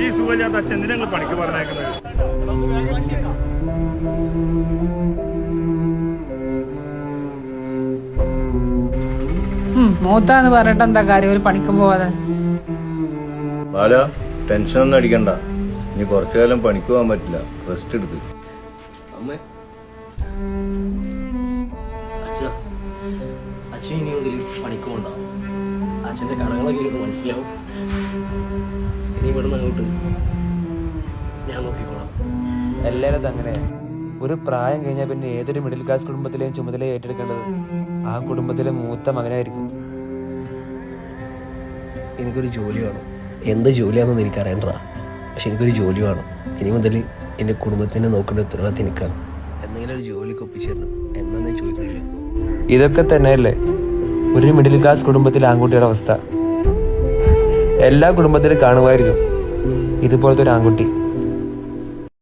ഈ സുഖമില്ലാത്ത അച്ഛൻ എന്തിനാ പണിക്ക് പറഞ്ഞേക്കുന്നത്? മൂത്താന്ന് പറഞ്ഞിട്ട് എന്താ കാര്യം, ഒരു പണിക്കും പോവാതെ? ബാല, ടെൻഷനൊന്നും അടിക്കണ്ട. ഇനി കുറച്ചു കാലം പണിക്ക് പോകാൻ പറ്റില്ല, റെസ്റ്റ് എടുക്ക്. അമ്മേ, അച്ഛൻ ഇനി മുതൽ പണിക്ക് പോകണ്ട. അച്ഛൻ്റെ കടകളൊക്കെ ഇത് മനസ്സിലാവും. ഇനി ഇവിടുന്ന് അങ്ങോട്ട് ഞാൻ നോക്കിക്കോളാം. എല്ലാവരും അങ്ങനെയാണ്. ഒരു പ്രായം കഴിഞ്ഞാൽ പിന്നെ ഏതൊരു മിഡിൽ ക്ലാസ് കുടുംബത്തിലെയും ചുമതല ഏറ്റെടുക്കേണ്ടത് ആ കുടുംബത്തിലെ മൂത്ത മകനായിരിക്കും. എനിക്കൊരു ജോലി വേണം. എന്ത് ജോലിയാണെന്ന് എനിക്കറിയണ്ടാ, പക്ഷെ എനിക്കൊരു ജോലി വേണം. ഇനി മുതൽ എൻ്റെ കുടുംബത്തിനെ നോക്കേണ്ട ഉത്തരവാദിത്തം എനിക്കാണ്. എന്തെങ്കിലും ഒരു ജോലിക്ക് ഒപ്പിച്ചിരുന്നു എന്നാ ഞാൻ ചോദിക്കുന്നില്ല. ഇതൊക്കെ തന്നെയല്ലേ ഒരു മിഡിൽ ക്ലാസ് കുടുംബത്തിലെ ആൺകുട്ടിയുടെ അവസ്ഥ. എല്ലാ കുടുംബത്തിലും കാണുമായിരിക്കും ഇതുപോലത്തെ ഒരു ആൺകുട്ടി.